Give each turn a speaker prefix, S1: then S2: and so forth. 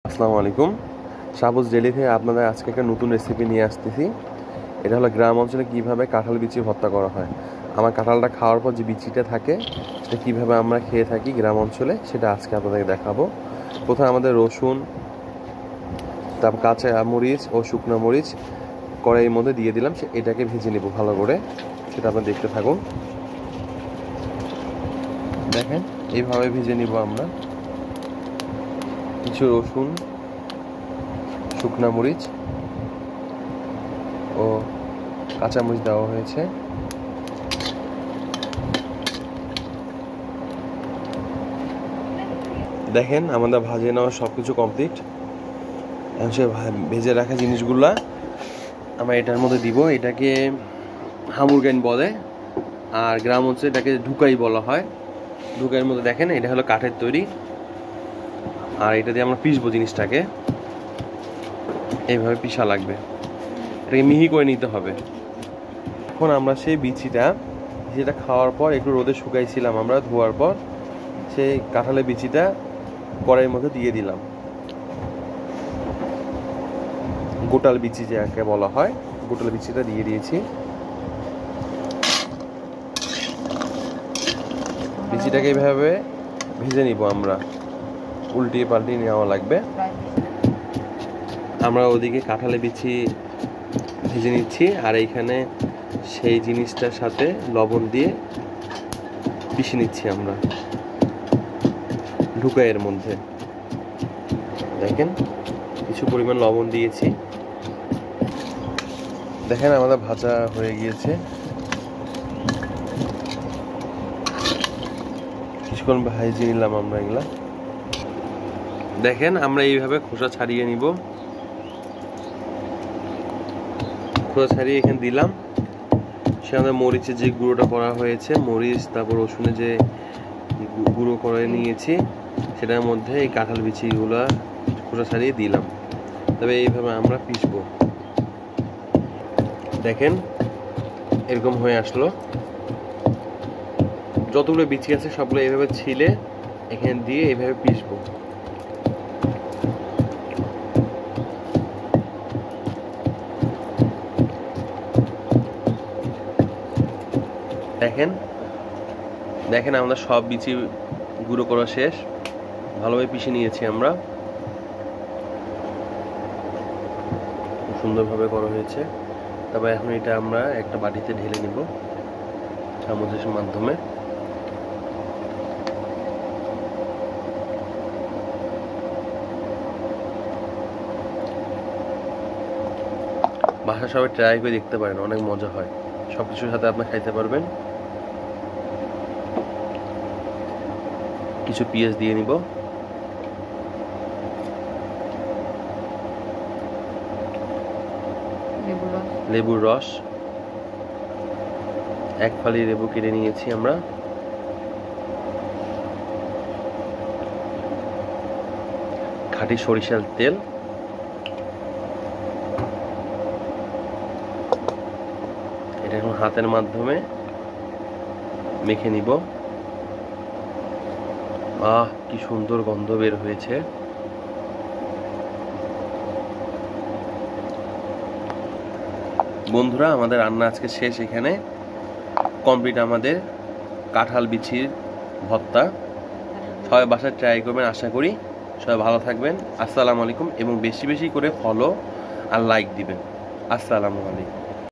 S1: আসসালামু আলাইকুম। সাবুজ ডেলি থেকে আপনাদের আজকে একটা নতুন রেসিপি নিয়ে আসতেছি। এটা হলো গ্রাম অঞ্চলে কীভাবে কাঁঠাল বিচি ভর্তা করা হয়। আমার কাঁঠালটা খাওয়ার পর যে বিচিটা থাকে সেটা কীভাবে আমরা খেয়ে থাকি গ্রাম অঞ্চলে, সেটা আজকে আপনাদেরকে দেখাবো। প্রথমে আমাদের রসুন, তারপর কাঁচা মরিচ ও শুকনো মরিচ কড়াইয়ের মধ্যে দিয়ে দিলাম, এটাকে ভেজে নেব ভালো করে। সেটা আপনারা দেখতে থাকুন। দেখেন এইভাবে ভেজে নিব আমরা। কিছু রসুন, শুকনা মরিচ ও কাঁচামরিচ দেওয়া হয়েছে। দেখেন আমাদের ভাজে নেওয়া সব কিছু কমপ্লিট। এখন সে ভেজে রাখা জিনিসগুলা আমরা এটার মধ্যে দিব। এটাকে হামুরগাইন বলে, আর গ্রাম অঞ্চলে এটাকে ঢুকাই বলা হয়। ঢুকাইয়ের মধ্যে দেখেন এটা হলো কাঠের তৈরি, আর এটা দিয়ে আমরা পিষবো জিনিসটাকে। এইভাবে পিষা লাগবে, এটাকে মিহি করে নিতে হবে। এখন আমরা সেই বিচিটা খাওয়ার পর একটু রোদে শুকাইছিলাম আমরা, ধোয়ার পর সেই কাঁঠালের বিচিটা কড়াইয়ের মধ্যে দিয়ে দিলাম। গোটাল বিচি যাকে বলা হয়, গোটাল বিচিটা দিয়ে দিয়েছি। বিচিটাকে এইভাবে ভেজে নিব আমরা, উল্টিয়ে পাল্টিয়ে নেওয়া লাগবে। আমরা ওদিকে কাঁঠালের বিচি ভেজে নিচ্ছি, আর এইখানে সেই জিনিসটার সাথে লবণ দিয়ে পিষে নিচ্ছি আমরা ঢুকাইয়ের মধ্যে। দেখেন কিছু পরিমাণ লবণ দিয়েছি। দেখেন আমাদের ভাজা হয়ে গিয়েছে। কিছুক্ষণ ভেজে নিলাম আমরা এগুলা। দেখেন আমরা এইভাবে খোসা ছাড়িয়ে নিব। খোসা ছাড়িয়ে এখানে দিলাম। সে আমাদের মরিচের যে গুঁড়োটা করা হয়েছে, মরিচ তারপর রসুনের যে গুঁড়ো করে নিয়েছি, সেটার মধ্যে এই কাঁঠাল বিচিগুলা খোসা ছাড়িয়ে দিলাম। তবে এইভাবে আমরা পিষবো। দেখেন এরকম হয়ে আসলো। যতগুলো বিচি আছে সবগুলো এইভাবে ছিলে এখানে দিয়ে এইভাবে পিষবো। দেখেন দেখেন আমাদের সব বিচি গুঁড়ো করা শেষ, ভালোভাবে পিষে নিয়েছি আমরা। খুব সুন্দরভাবে করা হয়েছে। তবে এখন এটা আমরা একটা বাটিতে ঢেলে নিব চামচের মাধ্যমে। বাসা সবাই ট্রাই করে দেখতে পারেন, অনেক মজা হয়। সবকিছুর সাথে আপনি খাইতে পারবেন। কিছু পেঁয়াজ দিয়ে নিব। লেবুর রস, এক ফালি লেবু কেটে নিয়েছি আমরা। খাঁটি সরিষার তেল, এটা এখন হাতের মাধ্যমে মেখে নিব। কি সুন্দর গন্ধ বের হয়েছে। বন্ধুরা আমাদের রান্না আজকে শেষ, এখানে কমপ্লিট আমাদের কাঁঠাল বিচির ভর্তা। সবাই বাসায় ট্রাই করবেন, আশা করি। সবাই ভালো থাকবেন। আসসালামু আলাইকুম, এবং বেশি বেশি করে ফলো আর লাইক দিবেন। আসসালামু আলাইকুম।